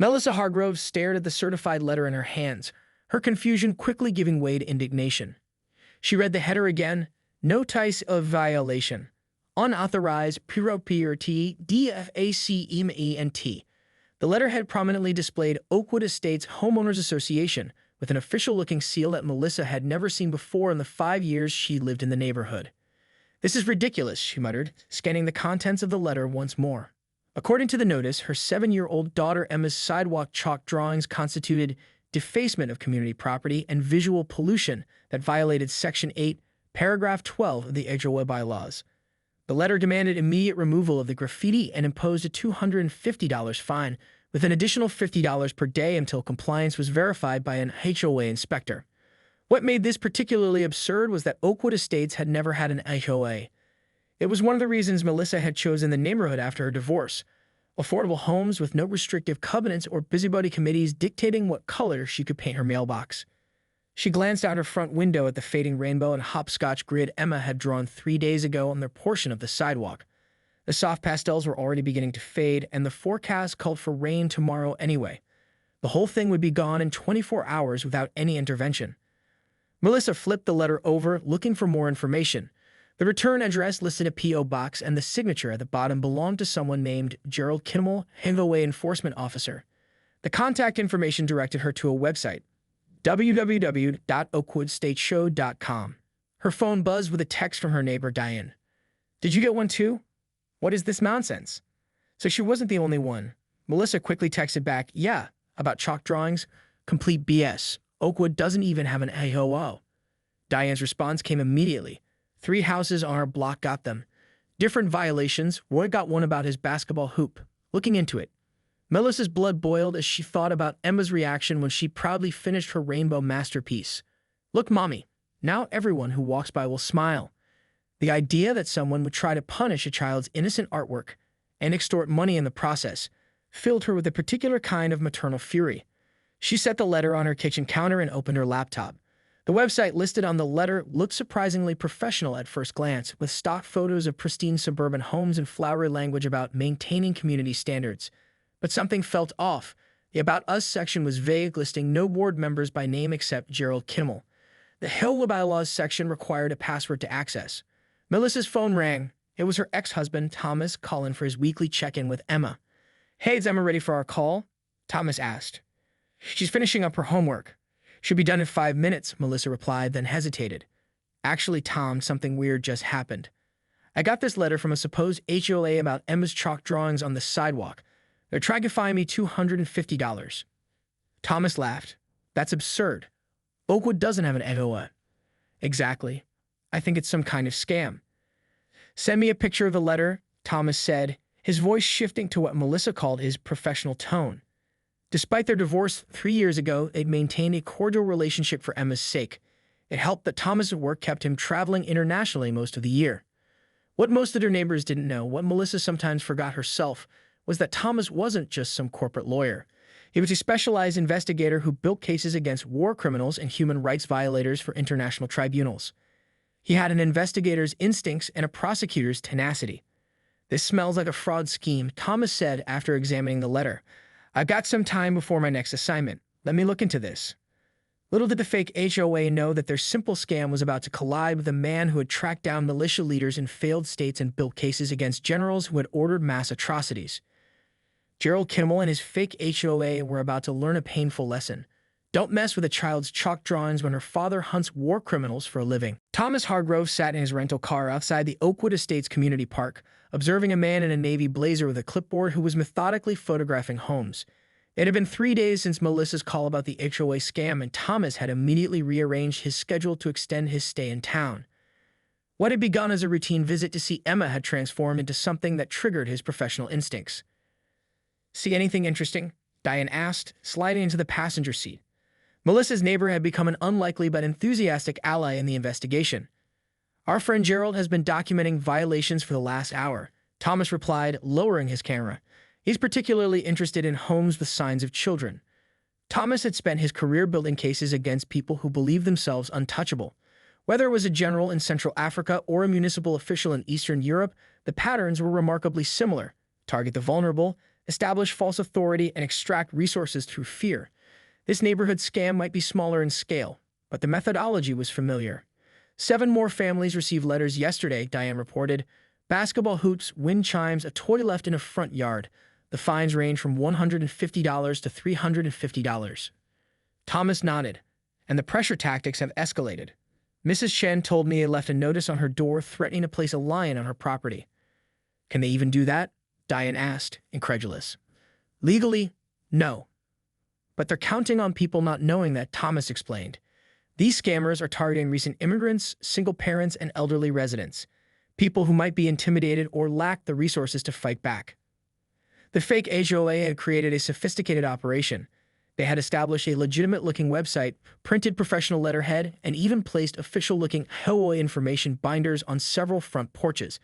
Melissa Hargrove stared at the certified letter in her hands, her confusion quickly giving way to indignation. She read the header again: Notice of violation. Unauthorized property defacement. The letterhead prominently displayed Oakwood Estates Homeowners Association with an official-looking seal that Melissa had never seen before in the 5 years she lived in the neighborhood. "This is ridiculous," she muttered, scanning the contents of the letter once more. According to the notice, her 7-year-old daughter Emma's sidewalk chalk drawings constituted defacement of community property and visual pollution that violated Section 8, Paragraph 12 of the HOA bylaws. The letter demanded immediate removal of the graffiti and imposed a $250 fine, with an additional $50 per day until compliance was verified by an HOA inspector. What made this particularly absurd was that Oakwood Estates had never had an HOA. It was one of the reasons Melissa had chosen the neighborhood after her divorce: affordable homes with no restrictive covenants or busybody committees dictating what color she could paint her mailbox. She glanced out her front window at the fading rainbow and hopscotch grid Emma had drawn 3 days ago on their portion of the sidewalk. The soft pastels were already beginning to fade, and the forecast called for rain tomorrow anyway. The whole thing would be gone in 24 hours without any intervention. Melissa flipped the letter over, looking for more information. The return address listed a P.O. box, and the signature at the bottom belonged to someone named Gerald Kimmel, HOA enforcement officer. The contact information directed her to a website: www.oakwoodstateshow.com. Her phone buzzed with a text from her neighbor Diane. "Did you get one too? What is this nonsense?" So she wasn't the only one. Melissa quickly texted back, "Yeah, about chalk drawings. Complete BS. Oakwood doesn't even have an HOA." Diane's response came immediately. 3 houses on our block got them. Different violations. Roy got one about his basketball hoop. Looking into it. Melissa's blood boiled as she thought about Emma's reaction when she proudly finished her rainbow masterpiece. "Look, Mommy, now everyone who walks by will smile." The idea that someone would try to punish a child's innocent artwork and extort money in the process filled her with a particular kind of maternal fury. She set the letter on her kitchen counter and opened her laptop. The website listed on the letter looked surprisingly professional at first glance, with stock photos of pristine suburban homes and flowery language about maintaining community standards. But something felt off. The About Us section was vague, listing no board members by name except Gerald Kimmel. The HOA bylaws section required a password to access. Melissa's phone rang. It was her ex-husband, Thomas, calling for his weekly check-in with Emma. "Hey, is Emma ready for our call?" Thomas asked. "She's finishing up her homework. Should be done in 5 minutes," Melissa replied, then hesitated. "Actually, Tom, something weird just happened. I got this letter from a supposed HOA about Emma's chalk drawings on the sidewalk. They're trying to fine me $250. Thomas laughed. "That's absurd. Oakwood doesn't have an HOA. "Exactly. I think it's some kind of scam." "Send me a picture of the letter," Thomas said, his voice shifting to what Melissa called his professional tone. Despite their divorce 3 years ago, they'd maintained a cordial relationship for Emma's sake. It helped that Thomas's work kept him traveling internationally most of the year. What most of their neighbors didn't know, what Melissa sometimes forgot herself, was that Thomas wasn't just some corporate lawyer. He was a specialized investigator who built cases against war criminals and human rights violators for international tribunals. He had an investigator's instincts and a prosecutor's tenacity. "This smells like a fraud scheme," Thomas said after examining the letter. "I've got some time before my next assignment. Let me look into this." Little did the fake HOA know that their simple scam was about to collide with a man who had tracked down militia leaders in failed states and built cases against generals who had ordered mass atrocities. Gerald Kimmel and his fake HOA were about to learn a painful lesson. Don't mess with a child's chalk drawings when her father hunts war criminals for a living. Thomas Hargrove sat in his rental car outside the Oakwood Estates Community Park, observing a man in a navy blazer with a clipboard who was methodically photographing homes. It had been 3 days since Melissa's call about the HOA scam, and Thomas had immediately rearranged his schedule to extend his stay in town. What had begun as a routine visit to see Emma had transformed into something that triggered his professional instincts. "See anything interesting?" Diane asked, sliding into the passenger seat. Melissa's neighbor had become an unlikely but enthusiastic ally in the investigation. "Our friend Gerald has been documenting violations for the last hour," Thomas replied, lowering his camera. "He's particularly interested in homes with signs of children." Thomas had spent his career building cases against people who believed themselves untouchable. Whether it was a general in Central Africa or a municipal official in Eastern Europe, the patterns were remarkably similar: target the vulnerable, establish false authority, and extract resources through fear. This neighborhood scam might be smaller in scale, but the methodology was familiar. 7 more families received letters yesterday, Diane reported. Basketball hoops, wind chimes, a toy left in a front yard. The fines range from $150 to $350. Thomas nodded, and the pressure tactics have escalated. Mrs. Chen told me they left a notice on her door threatening to place a lion on her property. Can they even do that? Diane asked, incredulous. Legally, no. But they're counting on people not knowing that, Thomas explained. These scammers are targeting recent immigrants, single parents, and elderly residents, people who might be intimidated or lack the resources to fight back. The fake HOA had created a sophisticated operation. They had established a legitimate-looking website, printed professional letterhead, and even placed official-looking HOA information binders on several front porches.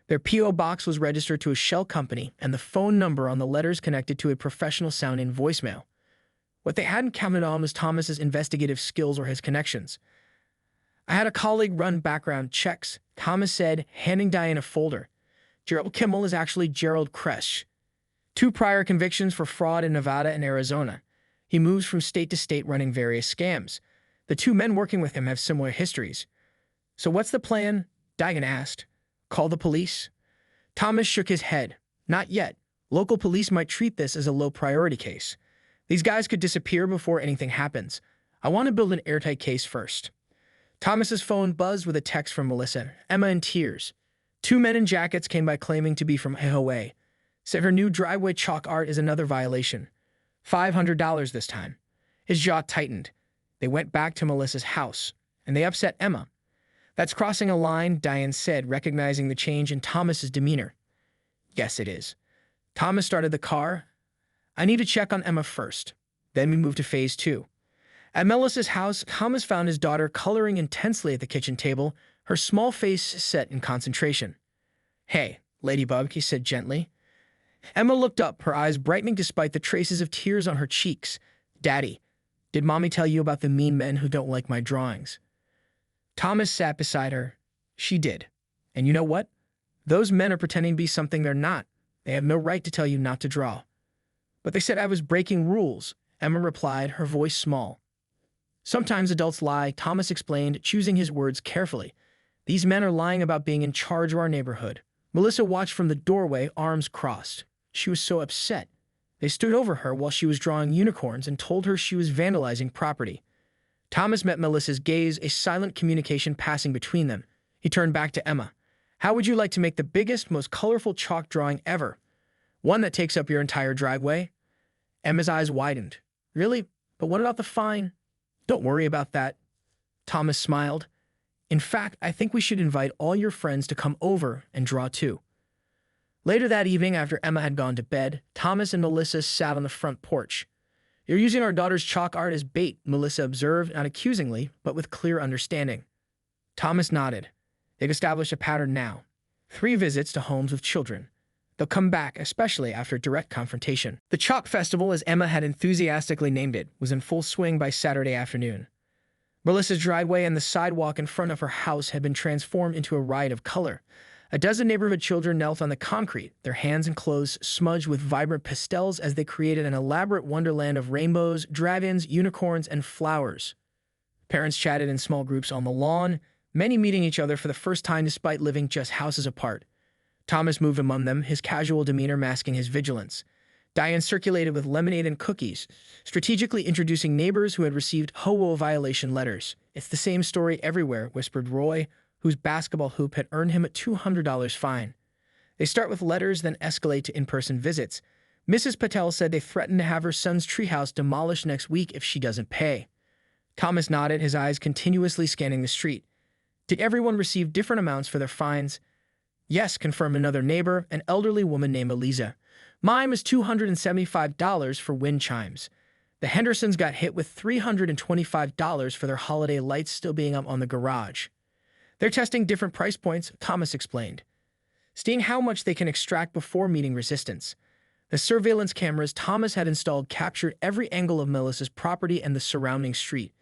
Their P.O. box was registered to a shell company, and the phone number on the letters connected to a professional-sounding voicemail. What they hadn't counted on was Thomas's investigative skills or his connections. I had a colleague run background checks, Thomas said, handing Diane a folder. Gerald Kimmel is actually Gerald Kresch. 2 prior convictions for fraud in Nevada and Arizona. He moves from state to state running various scams. The 2 men working with him have similar histories. So what's the plan? Diane asked. Call the police? Thomas shook his head. Not yet. Local police might treat this as a low-priority case. These guys could disappear before anything happens. I want to build an airtight case first. Thomas's phone buzzed with a text from Melissa, Emma in tears. 2 men in jackets came by claiming to be from HOA. Said her new driveway chalk art is another violation. $500 this time. His jaw tightened. They went back to Melissa's house, and they upset Emma. That's crossing a line, Diane said, recognizing the change in Thomas's demeanor. Yes, it is. Thomas started the car. I need to check on Emma first. Then we moved to phase 2. At Melissa's house, Thomas found his daughter coloring intensely at the kitchen table, her small face set in concentration. Hey, Ladybug, he said gently. Emma looked up, her eyes brightening despite the traces of tears on her cheeks. Daddy, did Mommy tell you about the mean men who don't like my drawings? Thomas sat beside her. She did. And you know what? Those men are pretending to be something they're not. They have no right to tell you not to draw. But they said I was breaking rules, Emma replied, her voice small. Sometimes adults lie, Thomas explained, choosing his words carefully. These men are lying about being in charge of our neighborhood. Melissa watched from the doorway, arms crossed. She was so upset. They stood over her while she was drawing unicorns and told her she was vandalizing property. Thomas met Melissa's gaze, a silent communication passing between them. He turned back to Emma. How would you like to make the biggest, most colorful chalk drawing ever? One that takes up your entire driveway? Emma's eyes widened. Really? But what about the fine? Don't worry about that. Thomas smiled. In fact, I think we should invite all your friends to come over and draw too. Later that evening, after Emma had gone to bed, Thomas and Melissa sat on the front porch. You're using our daughter's chalk art as bait, Melissa observed, not accusingly, but with clear understanding. Thomas nodded. They've established a pattern now. 3 visits to homes with children. They'll come back, especially after direct confrontation. The Chalk Festival, as Emma had enthusiastically named it, was in full swing by Saturday afternoon. Melissa's driveway and the sidewalk in front of her house had been transformed into a riot of color. A dozen neighborhood children knelt on the concrete, their hands and clothes smudged with vibrant pastels as they created an elaborate wonderland of rainbows, dragons, unicorns, and flowers. Parents chatted in small groups on the lawn, many meeting each other for the first time despite living just houses apart. Thomas moved among them, his casual demeanor masking his vigilance. Diane circulated with lemonade and cookies, strategically introducing neighbors who had received HOA violation letters. It's the same story everywhere, whispered Roy, whose basketball hoop had earned him a $200 fine. They start with letters, then escalate to in-person visits. Mrs. Patel said they threatened to have her son's treehouse demolished next week if she doesn't pay. Thomas nodded, his eyes continuously scanning the street. Did everyone receive different amounts for their fines? Yes, confirmed another neighbor, an elderly woman named Eliza. Mine was $275 for wind chimes. The Hendersons got hit with $325 for their holiday lights still being up on the garage. They're testing different price points, Thomas explained, seeing how much they can extract before meeting resistance. The surveillance cameras Thomas had installed captured every angle of Melissa's property and the surrounding street.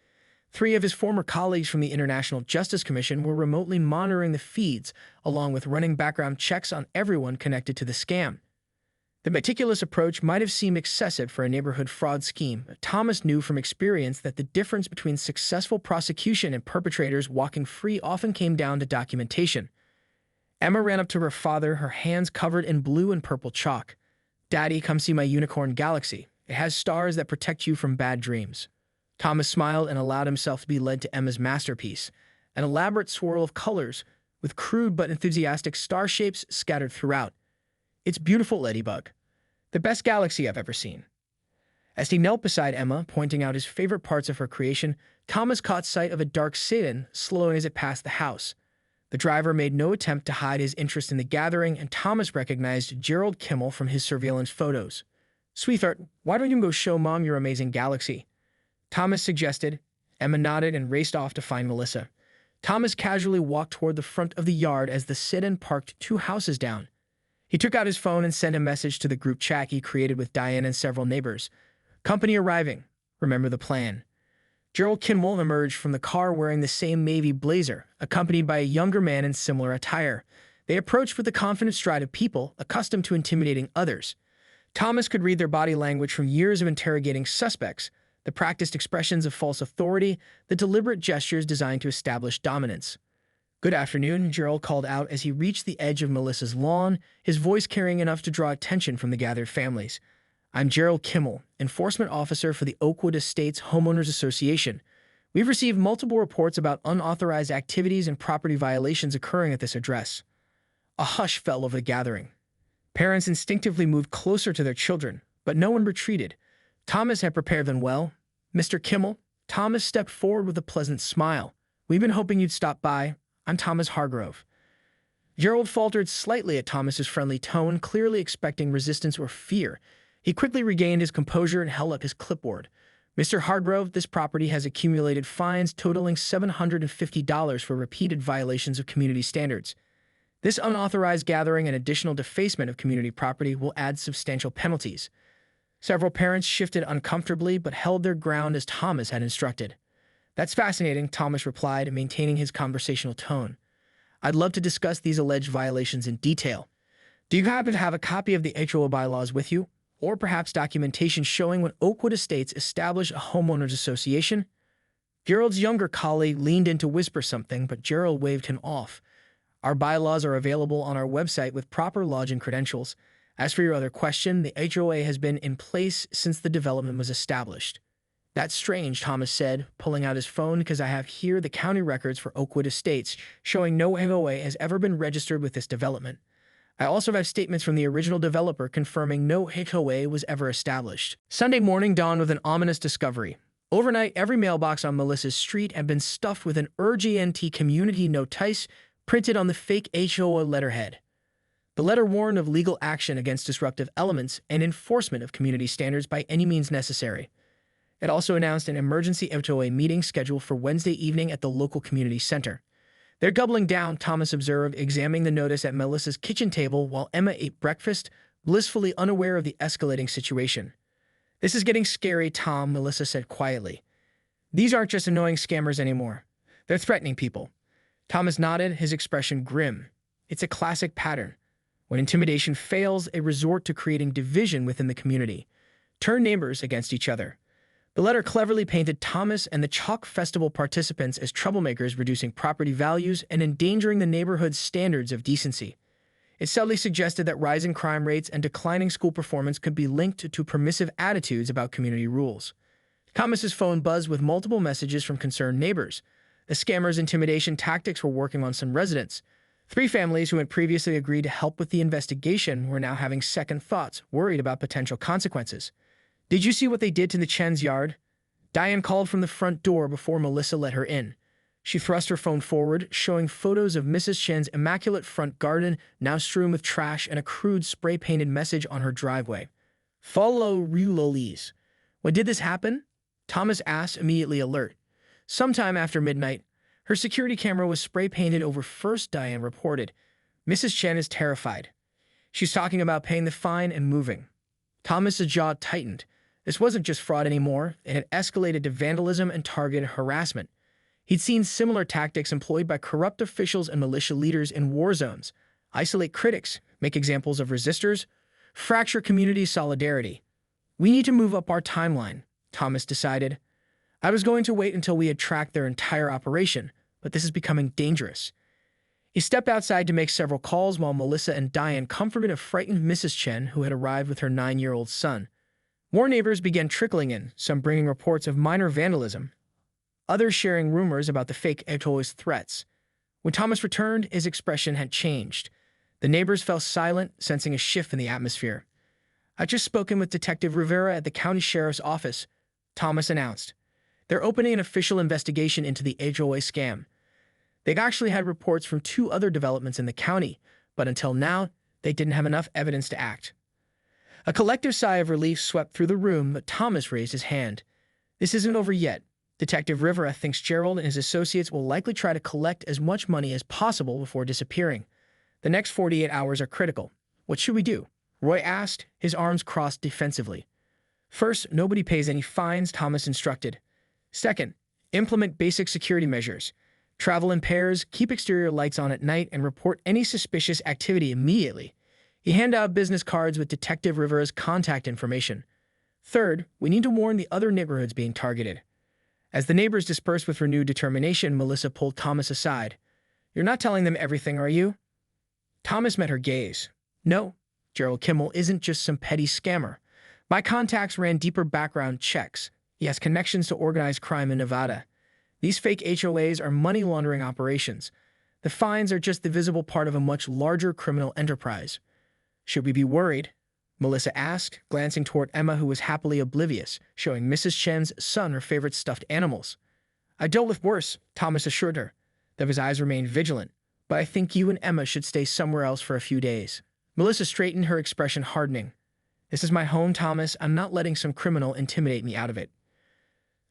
3 of his former colleagues from the International Justice Commission were remotely monitoring the feeds, along with running background checks on everyone connected to the scam. The meticulous approach might have seemed excessive for a neighborhood fraud scheme, but Thomas knew from experience that the difference between successful prosecution and perpetrators walking free often came down to documentation. Emma ran up to her father, her hands covered in blue and purple chalk. "Daddy, come see my unicorn galaxy. It has stars that protect you from bad dreams." Thomas smiled and allowed himself to be led to Emma's masterpiece, an elaborate swirl of colors, with crude but enthusiastic star shapes scattered throughout. "It's beautiful, Ladybug. The best galaxy I've ever seen." As he knelt beside Emma, pointing out his favorite parts of her creation, Thomas caught sight of a dark sedan slowing as it passed the house. The driver made no attempt to hide his interest in the gathering, and Thomas recognized Gerald Kimmel from his surveillance photos. "Sweetheart, why don't you go show Mom your amazing galaxy?" Thomas suggested. Emma nodded and raced off to find Melissa. Thomas casually walked toward the front of the yard as the sedan parked 2 houses down. He took out his phone and sent a message to the group chat he created with Diane and several neighbors. "Company arriving. Remember the plan." Gerald Kimmel emerged from the car wearing the same navy blazer, accompanied by a younger man in similar attire. They approached with the confident stride of people accustomed to intimidating others. Thomas could read their body language from years of interrogating suspects, the practiced expressions of false authority, the deliberate gestures designed to establish dominance. "Good afternoon," Gerald called out as he reached the edge of Melissa's lawn, his voice carrying enough to draw attention from the gathered families. "I'm Gerald Kimmel, enforcement officer for the Oakwood Estates Homeowners Association. We've received multiple reports about unauthorized activities and property violations occurring at this address." A hush fell over the gathering. Parents instinctively moved closer to their children, but no one retreated. Thomas had prepared them well. "Mr. Kimmel," Thomas stepped forward with a pleasant smile. "We've been hoping you'd stop by. I'm Thomas Hargrove." Gerald faltered slightly at Thomas's friendly tone, clearly expecting resistance or fear. He quickly regained his composure and held up his clipboard. "Mr. Hargrove, this property has accumulated fines totaling $750 for repeated violations of community standards. This unauthorized gathering and additional defacement of community property will add substantial penalties." Several parents shifted uncomfortably but held their ground as Thomas had instructed. "That's fascinating," Thomas replied, maintaining his conversational tone. "I'd love to discuss these alleged violations in detail. Do you happen to have a copy of the HOA bylaws with you? Or perhaps documentation showing when Oakwood Estates established a homeowners association?" Gerald's younger colleague leaned in to whisper something, but Gerald waved him off. "Our bylaws are available on our website with proper login credentials. As for your other question, the HOA has been in place since the development was established." "That's strange," Thomas said, pulling out his phone, "because I have here the county records for Oakwood Estates, showing no HOA has ever been registered with this development. I also have statements from the original developer confirming no HOA was ever established." Sunday morning dawned with an ominous discovery. Overnight, every mailbox on Melissa's street had been stuffed with an urgent community notice printed on the fake HOA letterhead. The letter warned of legal action against disruptive elements and enforcement of community standards by any means necessary. It also announced an emergency HOA meeting scheduled for Wednesday evening at the local community center. "They're doubling down," Thomas observed, examining the notice at Melissa's kitchen table while Emma ate breakfast, blissfully unaware of the escalating situation. "This is getting scary, Tom," Melissa said quietly. "These aren't just annoying scammers anymore. They're threatening people." Thomas nodded, his expression grim. "It's a classic pattern. When intimidation fails, a resort to creating division within the community. Turn neighbors against each other." The letter cleverly painted Thomas and the Chalk Festival participants as troublemakers, reducing property values and endangering the neighborhood's standards of decency. It subtly suggested that rising crime rates and declining school performance could be linked to permissive attitudes about community rules. Thomas's phone buzzed with multiple messages from concerned neighbors. The scammers' intimidation tactics were working on some residents. 3 families who had previously agreed to help with the investigation were now having second thoughts, worried about potential consequences. "Did you see what they did to the Chen's yard?" Diane called from the front door before Melissa let her in. She thrust her phone forward, showing photos of Mrs. Chen's immaculate front garden, now strewn with trash, and a crude spray-painted message on her driveway. "Follow Relolis." "When did this happen?" Thomas asked, immediately alert. "Sometime after midnight. Her security camera was spray-painted over first," Diane reported. "Mrs. Chen is terrified. She's talking about paying the fine and moving." Thomas's jaw tightened. This wasn't just fraud anymore. It had escalated to vandalism and targeted harassment. He'd seen similar tactics employed by corrupt officials and militia leaders in war zones. Isolate critics, make examples of resistors, fracture community solidarity. We need to move up our timeline, Thomas decided. I was going to wait until we had tracked their entire operation, but this is becoming dangerous. He stepped outside to make several calls while Melissa and Diane comforted a frightened Mrs. Chen who had arrived with her 9-year-old son. More neighbors began trickling in, some bringing reports of minor vandalism, others sharing rumors about the fake HOA's threats. When Thomas returned, his expression had changed. The neighbors fell silent, sensing a shift in the atmosphere. "I've just spoken with Detective Rivera at the county sheriff's office," Thomas announced. "They're opening an official investigation into the HOA scam. They've actually had reports from 2 other developments in the county, but until now, they didn't have enough evidence to act." A collective sigh of relief swept through the room, but Thomas raised his hand. "This isn't over yet. Detective Rivera thinks Gerald and his associates will likely try to collect as much money as possible before disappearing. The next 48 hours are critical. What should we do?" Roy asked, his arms crossed defensively. "First, nobody pays any fines," Thomas instructed. "Second, implement basic security measures. Travel in pairs, keep exterior lights on at night, and report any suspicious activity immediately." He handed out business cards with Detective Rivera's contact information. "Third, we need to warn the other neighborhoods being targeted." As the neighbors dispersed with renewed determination, Melissa pulled Thomas aside. "You're not telling them everything, are you?" Thomas met her gaze. "No, Gerald Kimmel isn't just some petty scammer. My contacts ran deeper background checks. He has connections to organized crime in Nevada. These fake HOAs are money laundering operations. The fines are just the visible part of a much larger criminal enterprise." "Should we be worried?" Melissa asked, glancing toward Emma, who was happily oblivious, showing Mrs. Chen's son her favorite stuffed animals. "I dealt with worse," Thomas assured her, though his eyes remained vigilant. "But I think you and Emma should stay somewhere else for a few days." Melissa straightened, her expression hardening. "This is my home, Thomas. I'm not letting some criminal intimidate me out of it."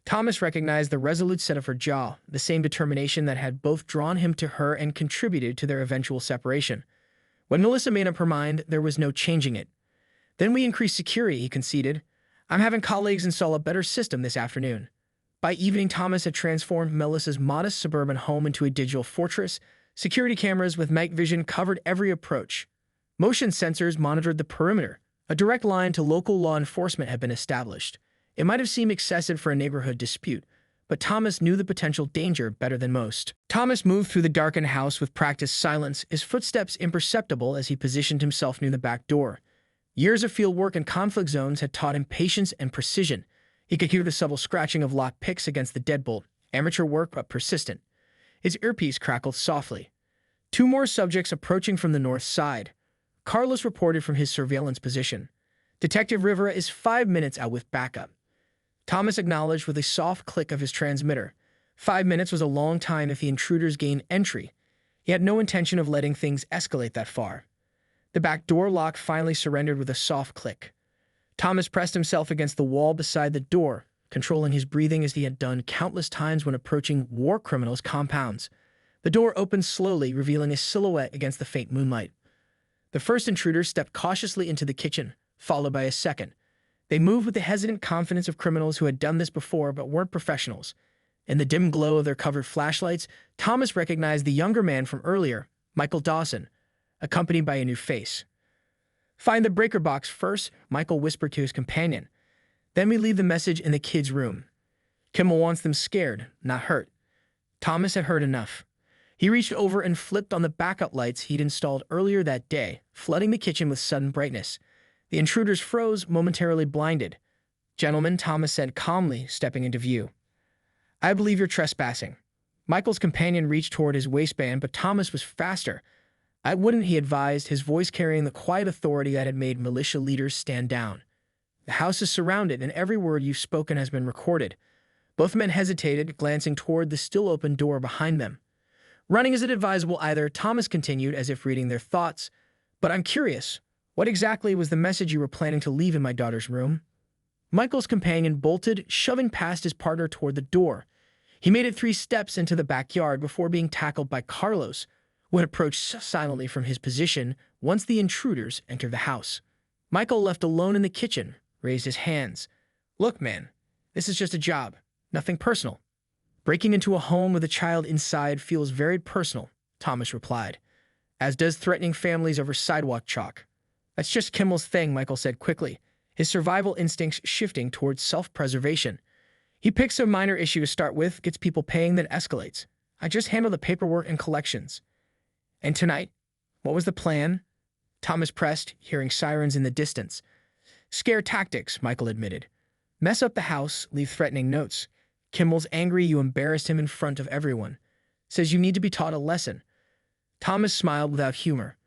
Thomas recognized the resolute set of her jaw, the same determination that had both drawn him to her and contributed to their eventual separation. When Melissa made up her mind, there was no changing it. "Then we increase security," he conceded. "I'm having colleagues install a better system this afternoon." By evening, Thomas had transformed Melissa's modest suburban home into a digital fortress. Security cameras with night vision covered every approach. Motion sensors monitored the perimeter. A direct line to local law enforcement had been established. It might have seemed excessive for a neighborhood dispute, but Thomas knew the potential danger better than most. Thomas moved through the darkened house with practiced silence, his footsteps imperceptible as he positioned himself near the back door. Years of field work in conflict zones had taught him patience and precision. He could hear the subtle scratching of lock picks against the deadbolt, amateur work but persistent. His earpiece crackled softly. 2 more subjects approaching from the north side. Carlos reported from his surveillance position. "Detective Rivera is 5 minutes out with backup." Thomas acknowledged with a soft click of his transmitter. 5 minutes was a long time if the intruders gained entry. He had no intention of letting things escalate that far. The back door lock finally surrendered with a soft click. Thomas pressed himself against the wall beside the door, controlling his breathing as he had done countless times when approaching war criminals' compounds. The door opened slowly, revealing a silhouette against the faint moonlight. The first intruder stepped cautiously into the kitchen, followed by a second. They moved with the hesitant confidence of criminals who had done this before but weren't professionals. In the dim glow of their covered flashlights, Thomas recognized the younger man from earlier, Michael Dawson, accompanied by a new face. "Find the breaker box first," Michael whispered to his companion. "Then we leave the message in the kids' room. Kimmel wants them scared, not hurt." Thomas had heard enough. He reached over and flipped on the backup lights he'd installed earlier that day, flooding the kitchen with sudden brightness. The intruders froze, momentarily blinded. "Gentlemen," Thomas said calmly, stepping into view. "I believe you're trespassing." Michael's companion reached toward his waistband, but Thomas was faster. "I wouldn't," he advised, his voice carrying the quiet authority that had made militia leaders stand down. "The house is surrounded, and every word you've spoken has been recorded." Both men hesitated, glancing toward the still-open door behind them. "Running isn't advisable either," Thomas continued, as if reading their thoughts. "But I'm curious. What exactly was the message you were planning to leave in my daughter's room?" Michael's companion bolted, shoving past his partner toward the door. He made it 3 steps into the backyard before being tackled by Carlos, who had approached silently from his position once the intruders entered the house. Michael, left alone in the kitchen, raised his hands. "Look, man, this is just a job. Nothing personal." "Breaking into a home with a child inside feels very personal," Thomas replied, "as does threatening families over sidewalk chalk." That's just Kimmel's thing, Michael said quickly, his survival instincts shifting towards self-preservation. He picks a minor issue to start with, gets people paying, then escalates. I just handle the paperwork and collections. And tonight, what was the plan? Thomas pressed, hearing sirens in the distance. Scare tactics, Michael admitted. Mess up the house, leave threatening notes. Kimmel's angry you embarrassed him in front of everyone. Says you need to be taught a lesson. Thomas smiled without humor.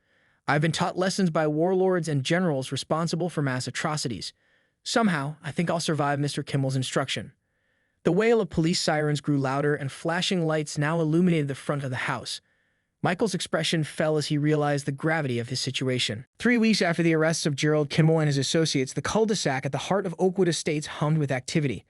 I've been taught lessons by warlords and generals responsible for mass atrocities. Somehow, I think I'll survive Mr. Kimmel's instruction. The wail of police sirens grew louder, and flashing lights now illuminated the front of the house. Michael's expression fell as he realized the gravity of his situation. 3 weeks after the arrests of Gerald Kimmel and his associates, the cul-de-sac at the heart of Oakwood Estates hummed with activity.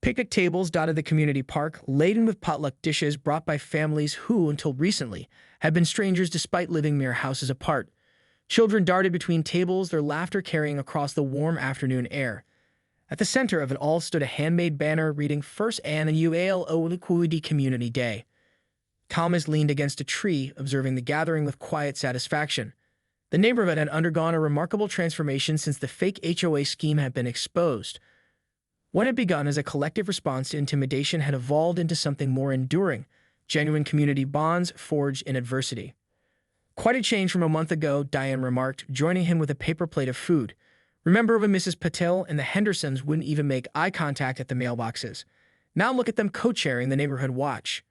Picnic tables dotted the community park, laden with potluck dishes brought by families who, until recently, had been strangers despite living mere houses apart. Children darted between tables, their laughter carrying across the warm afternoon air. At the center of it all stood a handmade banner reading First Annual Equality Community Day. Thomas leaned against a tree, observing the gathering with quiet satisfaction. The neighborhood had undergone a remarkable transformation since the fake HOA scheme had been exposed. What had begun as a collective response to intimidation had evolved into something more enduring, genuine community bonds forged in adversity. Quite a change from a month ago, Diane remarked, joining him with a paper plate of food. Remember when Mrs. Patel and the Hendersons wouldn't even make eye contact at the mailboxes? Now look at them co-chairing the neighborhood watch.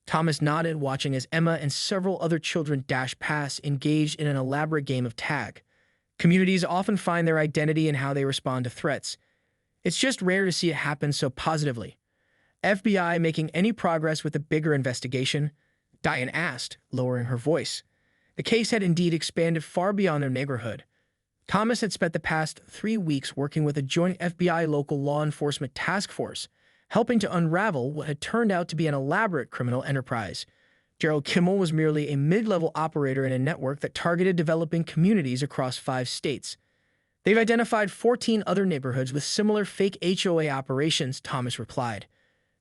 Thomas nodded, watching as Emma and several other children dashed past, engaged in an elaborate game of tag. Communities often find their identity in how they respond to threats. It's just rare to see it happen so positively. FBI making any progress with a bigger investigation? Diane asked, lowering her voice. The case had indeed expanded far beyond their neighborhood. Thomas had spent the past 3 weeks working with a joint FBI local law enforcement task force, helping to unravel what had turned out to be an elaborate criminal enterprise. Gerald Kimmel was merely a mid-level operator in a network that targeted developing communities across 5 states. They've identified 14 other neighborhoods with similar fake HOA operations, Thomas replied.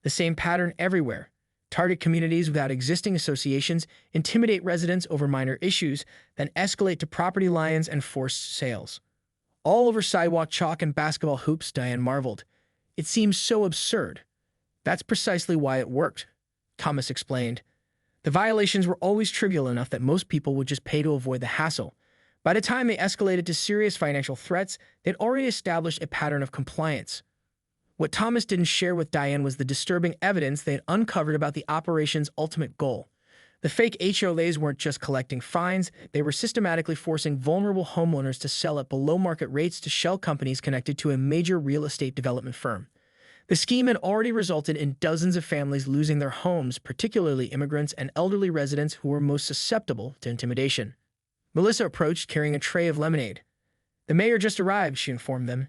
The same pattern everywhere. Target communities without existing associations, intimidate residents over minor issues, then escalate to property lines and forced sales. All over sidewalk chalk and basketball hoops, Diane marveled. It seems so absurd. That's precisely why it worked, Thomas explained. The violations were always trivial enough that most people would just pay to avoid the hassle. By the time they escalated to serious financial threats, they'd already established a pattern of compliance. What Thomas didn't share with Diane was the disturbing evidence they had uncovered about the operation's ultimate goal. The fake HOAs weren't just collecting fines, they were systematically forcing vulnerable homeowners to sell at below-market rates to shell companies connected to a major real estate development firm. The scheme had already resulted in dozens of families losing their homes, particularly immigrants and elderly residents who were most susceptible to intimidation. Melissa approached carrying a tray of lemonade. The mayor just arrived, she informed them,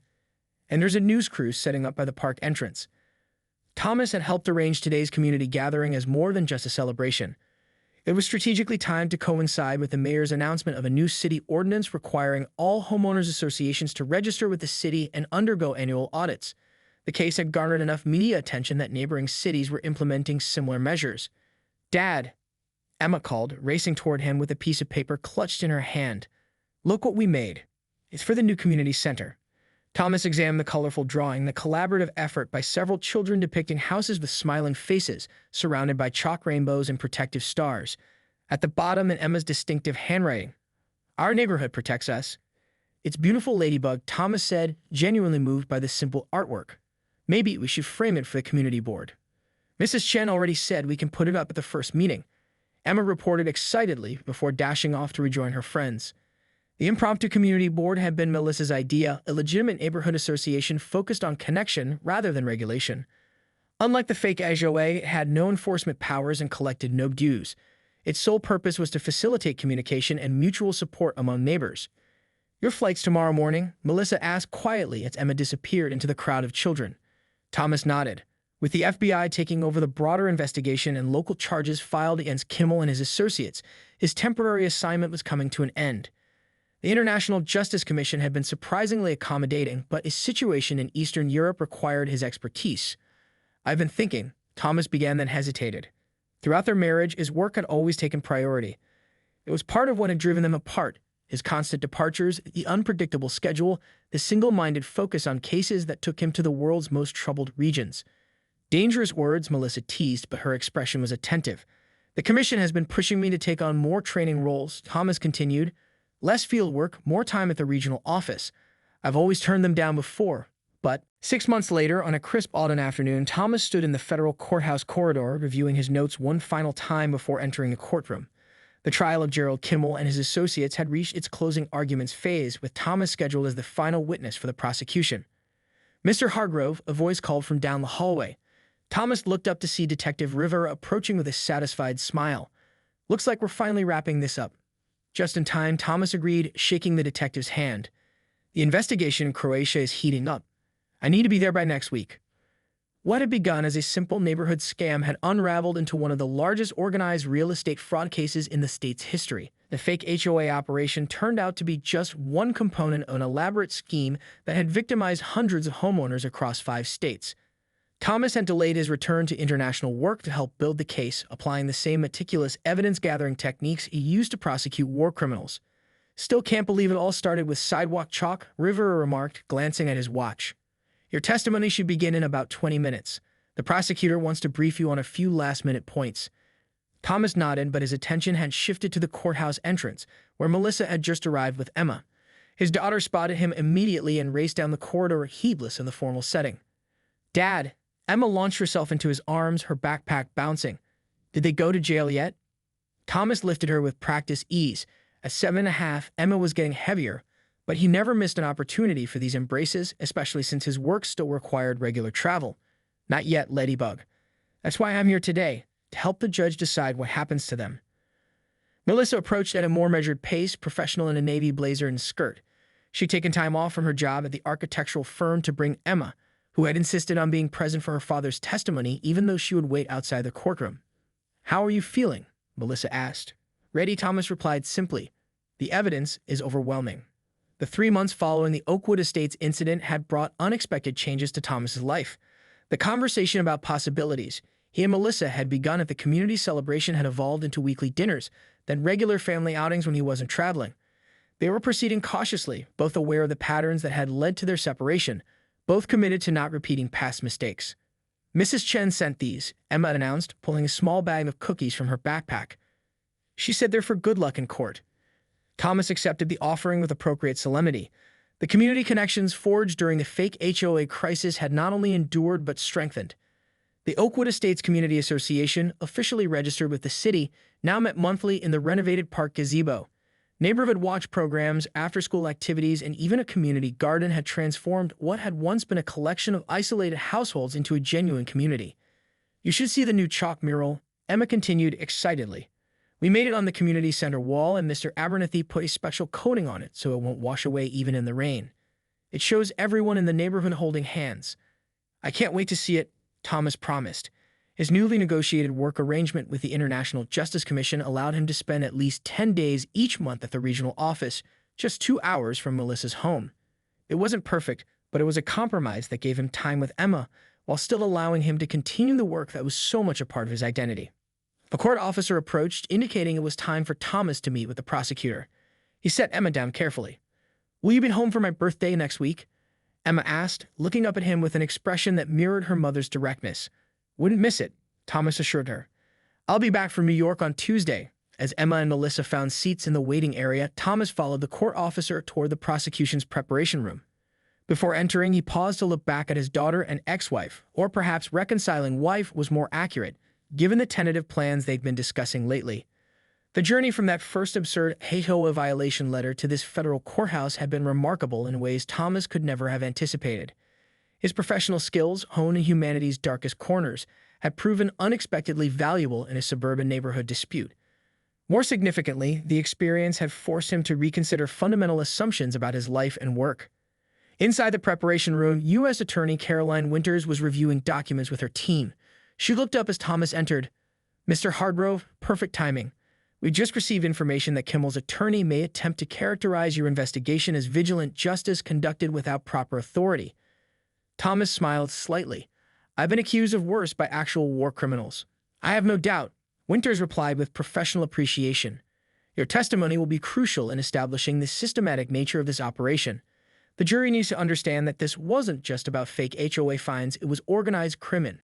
and there's a news cruise setting up by the park entrance. Thomas had helped arrange today's community gathering as more than just a celebration. It was strategically timed to coincide with the mayor's announcement of a new city ordinance requiring all homeowners associations to register with the city and undergo annual audits. The case had garnered enough media attention that neighboring cities were implementing similar measures. Dad, Emma called, racing toward him with a piece of paper clutched in her hand. Look what we made. It's for the new community center. Thomas examined the colorful drawing, the collaborative effort by several children depicting houses with smiling faces, surrounded by chalk rainbows and protective stars. At the bottom, in Emma's distinctive handwriting, "Our neighborhood protects us." "It's beautiful, Ladybug," Thomas said, genuinely moved by this simple artwork. "Maybe we should frame it for the community board." "Mrs. Chen already said we can put it up at the first meeting," Emma reported excitedly before dashing off to rejoin her friends. The impromptu community board had been Melissa's idea, a legitimate neighborhood association focused on connection rather than regulation. Unlike the fake HOA, it had no enforcement powers and collected no dues. Its sole purpose was to facilitate communication and mutual support among neighbors. "Your flight's tomorrow morning?" Melissa asked quietly as Emma disappeared into the crowd of children. Thomas nodded. With the FBI taking over the broader investigation and local charges filed against Kimmel and his associates, his temporary assignment was coming to an end. The International Justice Commission had been surprisingly accommodating, but his situation in Eastern Europe required his expertise. "I've been thinking," Thomas began, then hesitated. Throughout their marriage, his work had always taken priority. It was part of what had driven them apart, His constant departures, the unpredictable schedule, the single-minded focus on cases that took him to the world's most troubled regions. Dangerous words, Melissa teased, but her expression was attentive. The commission has been pushing me to take on more training roles, Thomas continued. Less field work, more time at the regional office. I've always turned them down before, but 6 months later, on a crisp autumn afternoon, Thomas stood in the federal courthouse corridor, reviewing his notes one final time before entering the courtroom. The trial of Gerald Kimmel and his associates had reached its closing arguments phase, with Thomas scheduled as the final witness for the prosecution. Mr. Hargrove, a voice called from down the hallway. Thomas looked up to see Detective Rivera approaching with a satisfied smile. Looks like we're finally wrapping this up. Just in time, Thomas agreed, shaking the detective's hand. The investigation in Croatia is heating up. I need to be there by next week. What had begun as a simple neighborhood scam had unraveled into one of the largest organized real estate fraud cases in the state's history. The fake HOA operation turned out to be just one component of an elaborate scheme that had victimized hundreds of homeowners across 5 states. Thomas had delayed his return to international work to help build the case, applying the same meticulous evidence-gathering techniques he used to prosecute war criminals. Still can't believe it all started with sidewalk chalk, Rivera remarked, glancing at his watch. Your testimony should begin in about 20 minutes. The prosecutor wants to brief you on a few last-minute points. Thomas nodded, but his attention had shifted to the courthouse entrance, where Melissa had just arrived with Emma. His daughter spotted him immediately and raced down the corridor, heedless in the formal setting. Dad! Emma launched herself into his arms, her backpack bouncing. Did they go to jail yet? Thomas lifted her with practiced ease. At 7.5, Emma was getting heavier, but he never missed an opportunity for these embraces, especially since his work still required regular travel. Not yet, Ladybug. That's why I'm here today, to help the judge decide what happens to them. Melissa approached at a more measured pace, professional in a navy blazer and skirt. She'd taken time off from her job at the architectural firm to bring Emma, who had insisted on being present for her father's testimony even though she would wait outside the courtroom. How are you feeling? Melissa asked. Ready, Thomas replied simply. The evidence is overwhelming. The 3 months following the Oakwood Estates incident had brought unexpected changes to Thomas's life. The conversation about possibilities he and Melissa had begun at the community celebration had evolved into weekly dinners, then regular family outings when he wasn't traveling. They were proceeding cautiously, both aware of the patterns that had led to their separation, both committed to not repeating past mistakes. Mrs. Chen sent these, Emma announced, pulling a small bag of cookies from her backpack. She said they're for good luck in court. Thomas accepted the offering with appropriate solemnity. The community connections forged during the fake HOA crisis had not only endured but strengthened. The Oakwood Estates Community Association, officially registered with the city, now met monthly in the renovated park gazebo. Neighborhood watch programs, after-school activities, and even a community garden had transformed what had once been a collection of isolated households into a genuine community. You should see the new chalk mural, Emma continued excitedly. We made it on the community center wall, and Mr. Abernathy put a special coating on it so it won't wash away even in the rain. It shows everyone in the neighborhood holding hands. I can't wait to see it, Thomas promised. His newly negotiated work arrangement with the International Justice Commission allowed him to spend at least 10 days each month at the regional office, just 2 hours from Melissa's home. It wasn't perfect, but it was a compromise that gave him time with Emma, while still allowing him to continue the work that was so much a part of his identity. A court officer approached, indicating it was time for Thomas to meet with the prosecutor. He set Emma down carefully. Will you be home for my birthday next week? Emma asked, looking up at him with an expression that mirrored her mother's directness. Wouldn't miss it, Thomas assured her. I'll be back from New York on Tuesday. As Emma and Melissa found seats in the waiting area, Thomas followed the court officer toward the prosecution's preparation room. Before entering, he paused to look back at his daughter and ex-wife, or perhaps reconciling wife was more accurate, given the tentative plans they'd been discussing lately. The journey from that first absurd HOA violation letter to this federal courthouse had been remarkable in ways Thomas could never have anticipated. His professional skills, honed in humanity's darkest corners, had proven unexpectedly valuable in a suburban neighborhood dispute. More significantly, the experience had forced him to reconsider fundamental assumptions about his life and work. Inside the preparation room, U.S. Attorney Caroline Winters was reviewing documents with her team. She looked up as Thomas entered. Mr. Hargrove, perfect timing. We just received information that Kimmel's attorney may attempt to characterize your investigation as vigilant justice conducted without proper authority. Thomas smiled slightly. I've been accused of worse by actual war criminals. I have no doubt, Winters replied with professional appreciation. Your testimony will be crucial in establishing the systematic nature of this operation. The jury needs to understand that this wasn't just about fake HOA fines, it was organized crimin.